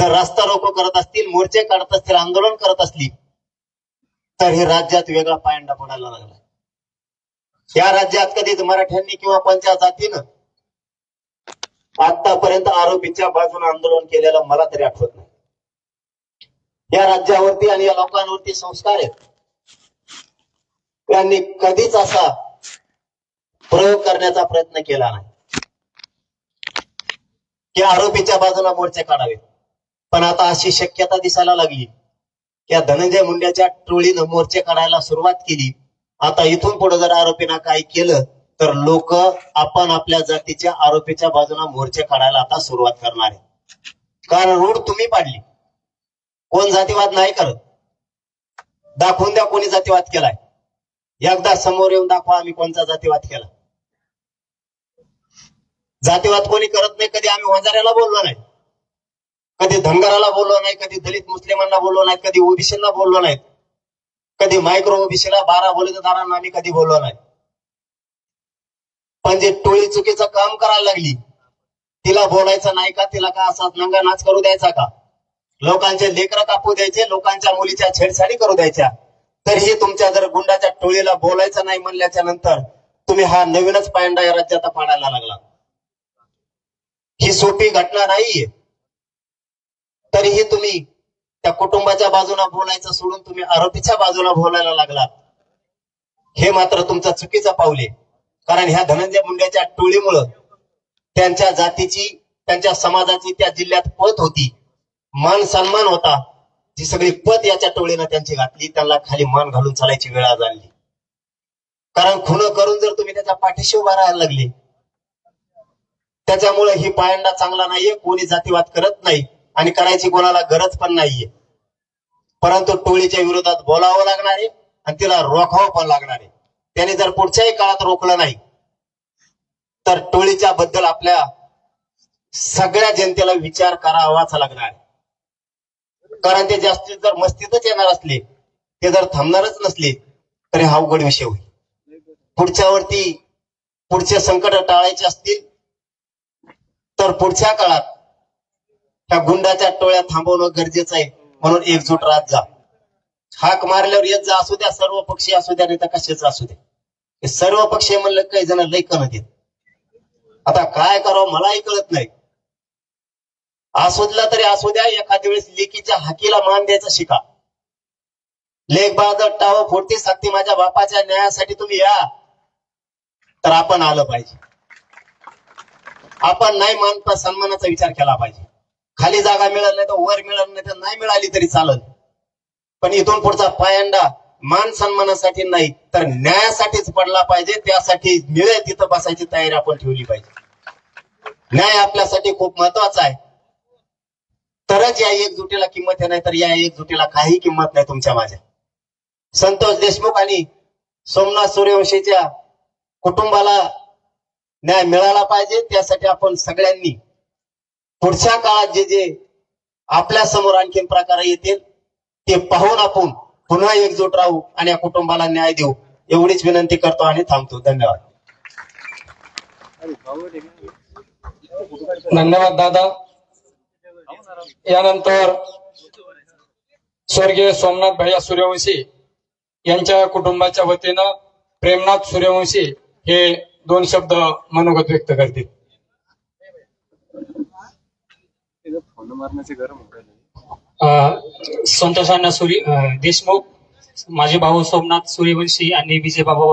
जर रास्ता रोको करत असतील, मोर्चे काढत असतील, आंदोलन करत असली, तर हे राज्यात वेगळा पायंडा पडायला लागला. या राज्यात कधीच मराठ्यांनी किंवा कोणत्या जातीनं आतापर्यंत आरोपीच्या बाजूने आंदोलन केलेलं मला तरी आठवत नाही. या राज्यावरती आणि या लोकांवरती संस्कार आहेत. त्यांनी कधीच असा प्रयोग करण्याचा प्रयत्न केला नाही की आरोपीच्या बाजूला मोर्चे काढावे. पण आता अशी शक्यता दिसायला लागली की या धनंजय मुंडेच्या टोळीनं मोर्चे काढायला सुरुवात केली. आता इथून पुढे जर आरोपींना काही केलं तर लोक आपण आपल्या जातीच्या आरोपीच्या बाजूला मोर्चे काढायला आता सुरुवात करणार आहे. कारण रूढ तुम्ही पाडली. कोण जातीवाद नाही करत. दाखवून द्या कोणी जातीवाद केलाय. एकदा समोर येऊन दाखवा आम्ही कोणता जातीवाद केला. जातीवाद कोणी करत नाही. कधी आम्ही वंजाऱ्याला बोललो नाही, कधी धनगराला बोललो नाही, कधी दलित मुस्लिमांना बोललो नाही, कधी ओबीसीला बोललो नाही, कधी मायक्रो ओबीसीला 12 बलुतेदारांना आम्ही कधी बोललो नाही. पण जे टोळी चुकीचं काम करायला लागली तिला बोलायचं नाही का? तिला का असा नंगा नाच करू द्यायचा का? लोकांचे लेकरं कापू द्यायचे, लोकांच्या मुलीच्या छेडछाडी करू द्यायच्या. तरीही तुमच्या जर गुंडाच्या टोळीला बोलायचं नाही म्हणल्याच्या नंतर तुम्ही हा नवीनच पायंडा या राज्यात पाडायला लागला. ही सोपी घटना नाहीये. तरीही तुम्ही त्या कुटुंबाच्या बाजूला बोलायचं सोडून तुम्ही आरोपीच्या बाजूला बोलायला लागलात. हे मात्र तुमचं चुकीचं पाऊल आहे. कारण ह्या धनंजय मुंडेच्या टोळीमुळं त्यांच्या जातीची, त्यांच्या समाजाची त्या जिल्ह्यात पत होती, मान सन्मान होता. जी सगळी पत याच्या टोळीनं त्यांची घातली. त्यांना खाली मान घालून चालायची वेळ आज आली. कारण खून करून जर तुम्ही त्याच्या पाठीशी उभा राहायला लागले, त्याच्यामुळे ही पायंडा चांगला नाहीये. कोणी जातीवाद करत नाही आणि करायची कोणाला गरज पण नाहीये. परंतु टोळीच्या विरोधात बोलावं लागणार आहे आणि तिला रोखावं पण लागणार आहे. त्याने जर पुढच्याही काळात रोखलं नाही तर टोळीच्या बद्दल आपल्या सगळ्या जनतेला विचार करावाच लागणार आहे. कारण ते जास्तीत जर मस्तीतच येणार असले, ते जर थांबणारच नसले तरी हा अवघड विषय होईल. पुढच्यावरती पुढचे संकट टाळायचे असतील तर पुढच्या काळात त्या गुंडाच्या टोळ्या थांबवणं गरजेचं आहे. म्हणून एकजूट राहत जा. हाक मारल्यावर येत जा. असू द्या सर्व पक्षी असू द्या, नाही तर कशाच असू द्या. हे सर्व पक्षी म्हणलं काही जण लई कण देत. आता काय करावं मलाही कळत नाही. असुदला तरी असू द्या. एखाद्या वेळेस लेकीच्या हाकीला मान द्यायचं शिका. लेख बाळगत टाव फोडती सांगते माझ्या बापाच्या न्यायासाठी तुम्ही या, तर आपण आलं पाहिजे. आपण नाही मान सन्मानाचा विचार केला पाहिजे. खाली जागा मिळाली नाही तर वर मिळाली नाही तर नाही मिळाली तरी चालत. पण इथून पुढचा पायंडा मान सन्मानासाठी नाही तर न्यायासाठीच पडला पाहिजे. त्यासाठी मिळेल तिथं बसायची तयारी आपण ठेवली पाहिजे. न्याय आपल्यासाठी खूप महत्वाचा आहे. तरच या एकजुटीला किंमत आहे, नाही तर या एकजुटीला काही किंमत नाही तुमच्या माझ्या. संतोष देशमुख आणि सोमनाथ सूर्यवंशीच्या कुटुंबाला न्याय मिळाला पाहिजे. त्यासाठी आपण सगळ्यांनी पुढच्या काळात जे जे आपल्या समोर आणखीन प्रकार येतील ते पाहून आपण पुन्हा एकजूट राहू आणि या कुटुंबाला न्याय देऊ, एवढीच विनंती करतो आणि थांबतो. धन्यवाद. धन्यवाद दादा. यानंतर स्वर्गीय सोमनाथ भैया सूर्यवंशी यांच्या कुटुंबाच्या वतीनं प्रेमनाथ सूर्यवंशी हे 2 शब्द मनोगत व्यक्त करतील. संतोष अण्णा देशमुख, माझे भाऊ सोमनाथ सूर्यवंशी आणि विजय बाबा